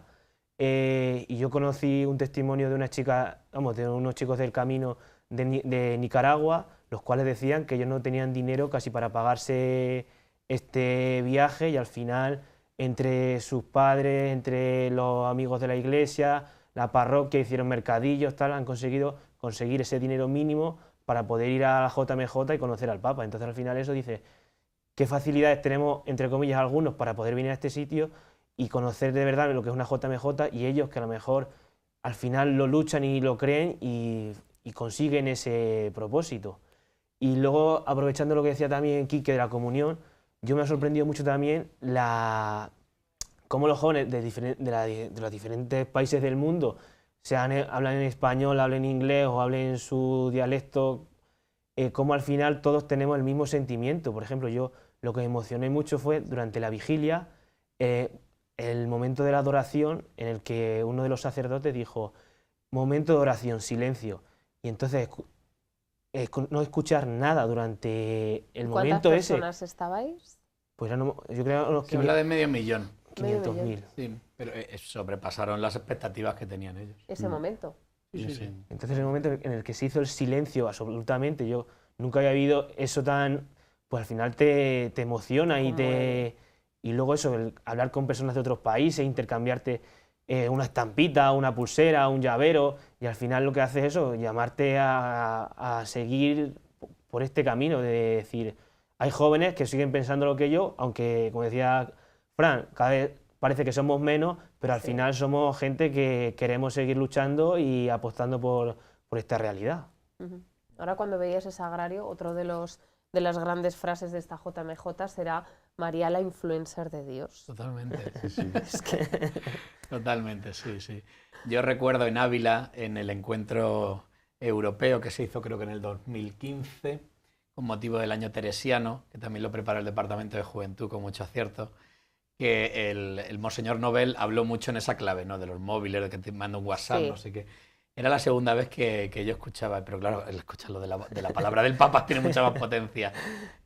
Y yo conocí un testimonio de una chica, vamos, de unos chicos del camino de Nicaragua, los cuales decían que ellos no tenían dinero casi para pagarse este viaje, y al final, entre sus padres, entre los amigos de la iglesia, la parroquia, hicieron mercadillos, tal, han conseguido conseguir ese dinero mínimo para poder ir a la JMJ y conocer al Papa. Entonces al final eso dice, qué facilidades tenemos, entre comillas, algunos para poder venir a este sitio y conocer de verdad lo que es una JMJ, y ellos que a lo mejor al final lo luchan y lo creen y consiguen ese propósito. Y luego, aprovechando lo que decía también Quique de la comunión, yo me ha sorprendido mucho también cómo los jóvenes de los diferentes países del mundo, hablan en español, hablan en inglés o hablan en su dialecto, cómo al final todos tenemos el mismo sentimiento. Por ejemplo, yo lo que me emocioné mucho fue durante la vigilia, el momento de la adoración en el que uno de los sacerdotes dijo, momento de oración, silencio. Y entonces no escuchar nada durante el momento ese. ¿Cuántas personas estabais? Pues yo creo unos Se habla de medio millón. 500.000. Sí, pero sobrepasaron las expectativas que tenían ellos. Ese momento. Sí. Entonces el momento en el que se hizo el silencio absolutamente, yo nunca había vivido eso tan, pues al final te emociona y luego eso, el hablar con personas de otros países, intercambiarte una estampita, una pulsera, un llavero, y al final lo que hace es eso, llamarte a seguir por este camino de decir, hay jóvenes que siguen pensando lo que yo, aunque como decía Fran, cada vez parece que somos menos, pero al final somos gente que queremos seguir luchando y apostando por esta realidad. Ahora cuando veías ese sagrario, otro de las grandes frases de esta JMJ será María la influencer de Dios. Totalmente. Sí. Es que... Totalmente, sí. Yo recuerdo en Ávila, en el encuentro europeo que se hizo creo que en el 2015, con motivo del año teresiano, que también lo preparó el Departamento de Juventud con mucho acierto, que el Monseñor Nobel habló mucho en esa clave, ¿no? De los móviles, de que te manda un WhatsApp, sí. No sé qué. Era la segunda vez que yo escuchaba, pero claro, el escucharlo de la palabra del Papa tiene mucha más potencia.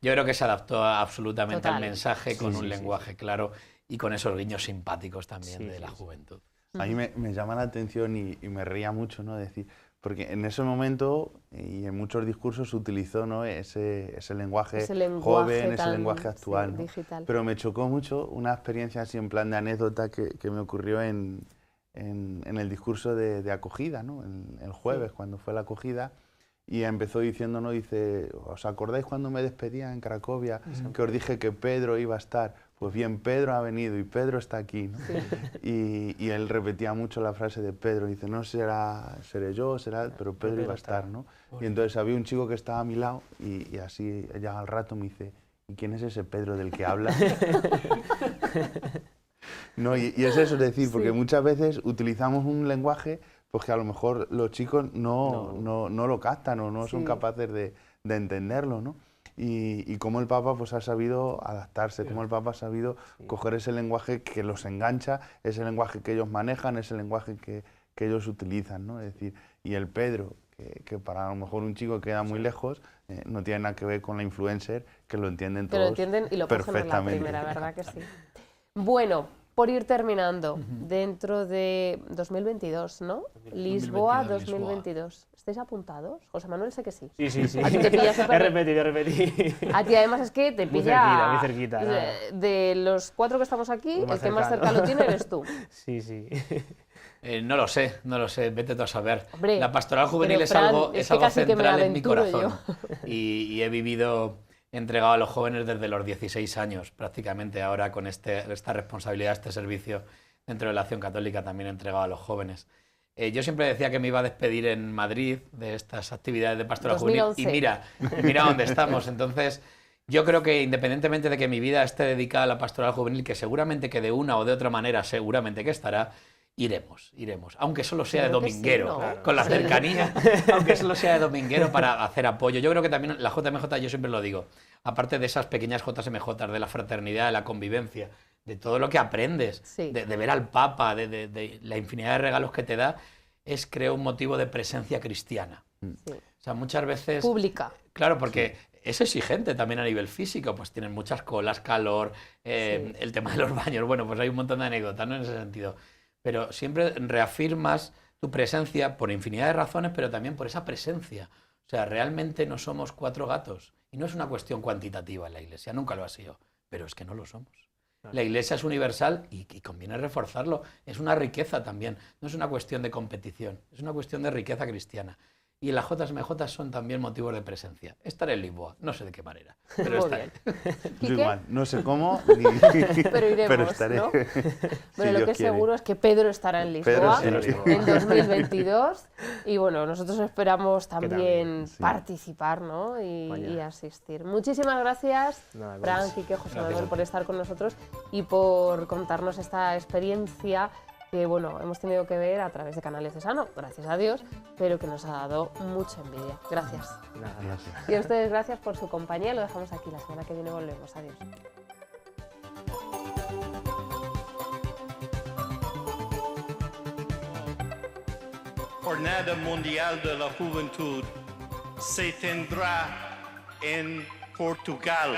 Yo creo que se adaptó absolutamente al mensaje con un lenguaje claro y con esos guiños simpáticos también de la juventud. A mí me llama la atención y me reía mucho, ¿no? Decir, porque en ese momento y en muchos discursos se utilizó, ¿no? ese lenguaje joven, ese lenguaje actual, ¿no? Digital. Pero me chocó mucho una experiencia así en plan de anécdota que me ocurrió en el discurso de acogida, ¿no? El jueves, cuando fue la acogida, y empezó diciendo, ¿no? Dice, ¿os acordáis cuando me despedía en Cracovia que os dije que Pedro iba a estar? Pues bien, Pedro ha venido y Pedro está aquí, ¿no? Sí. Y él repetía mucho la frase de Pedro, dice, no seré yo, pero Pedro iba a estar, ¿no? Y entonces había un chico que estaba a mi lado y así ya al rato me dice, ¿y quién es ese Pedro del que habla? No, y es eso, es decir, porque muchas veces utilizamos un lenguaje pues que a lo mejor los chicos no lo captan o no son capaces de entenderlo, ¿no? Y cómo el Papa pues ha sabido adaptarse, cómo el Papa ha sabido coger ese lenguaje que los engancha, ese lenguaje que ellos manejan, ese lenguaje que ellos utilizan, ¿no? Es decir, y el Pedro, que para a lo mejor un chico queda muy lejos, no tiene nada que ver con la influencer, que lo entienden todos perfectamente. Que lo entienden y lo cogen en la primera, ¿verdad que sí? Bueno, por ir terminando, dentro de 2022, ¿no? 2022, Lisboa 2022. ¿Estáis apuntados? José Manuel, sé que sí. Sí. A ti te pilla súper... He repetido. A ti además es que te pilla... Muy cerquita. De los 4 que estamos aquí, el que más cerca lo tiene eres tú. Sí. No lo sé, vete tú a saber. Hombre, la pastoral juvenil es algo central en mi corazón. Y he vivido entregado a los jóvenes desde los 16 años, prácticamente ahora con esta responsabilidad, este servicio dentro de la Acción Católica también entregado a los jóvenes. Yo siempre decía que me iba a despedir en Madrid de estas actividades de pastoral juvenil y mira dónde estamos. Entonces, yo creo que independientemente de que mi vida esté dedicada a la pastoral juvenil, que seguramente que de una o de otra manera seguramente que estará, iremos, aunque solo sea de Creo que sí, dominguero, ¿no? con la Sí. cercanía, aunque solo sea de dominguero para hacer apoyo. Yo creo que también la JMJ, yo siempre lo digo, aparte de esas pequeñas JMJ, de la fraternidad, de la convivencia, de todo lo que aprendes, Sí. de ver al Papa, de la infinidad de regalos que te da, es, creo, un motivo de presencia cristiana. Sí. O sea, muchas veces... Pública. Claro, porque es exigente también a nivel físico, pues tienen muchas colas, calor, Sí. el tema de los baños, bueno, pues hay un montón de anécdotas, ¿no? En ese sentido. Pero siempre reafirmas tu presencia por infinidad de razones, pero también por esa presencia. O sea, realmente no somos 4 gatos. Y no es una cuestión cuantitativa en la Iglesia, nunca lo ha sido, pero es que no lo somos. La Iglesia es universal y conviene reforzarlo. Es una riqueza también, no es una cuestión de competición, es una cuestión de riqueza cristiana. Y las JMJ son también motivos de presencia. Estaré en Lisboa, no sé de qué manera, pero Muy estaré. bien. Yo ¿Quique? igual, no sé cómo, Pero iremos, estaré. ¿no? Si Bueno, lo Dios que es quiere. seguro es que Pedro estará en Pedro Lisboa sí. en 2022 y bueno, nosotros esperamos también sí. participar, ¿no? y Vaya. asistir. Muchísimas gracias, Nada, Fran, gracias. Quique, José Gracias a Manuel, ti. por estar con nosotros y por contarnos esta experiencia que, bueno, hemos tenido que ver a través de Canales de Sano, gracias a Dios, pero que nos ha dado mucha envidia. Gracias. Nada, Gracias. Y a ustedes gracias por su compañía. Lo dejamos aquí. La semana que viene volvemos. Adiós. Jornada Mundial de la Juventud se tendrá en Portugal.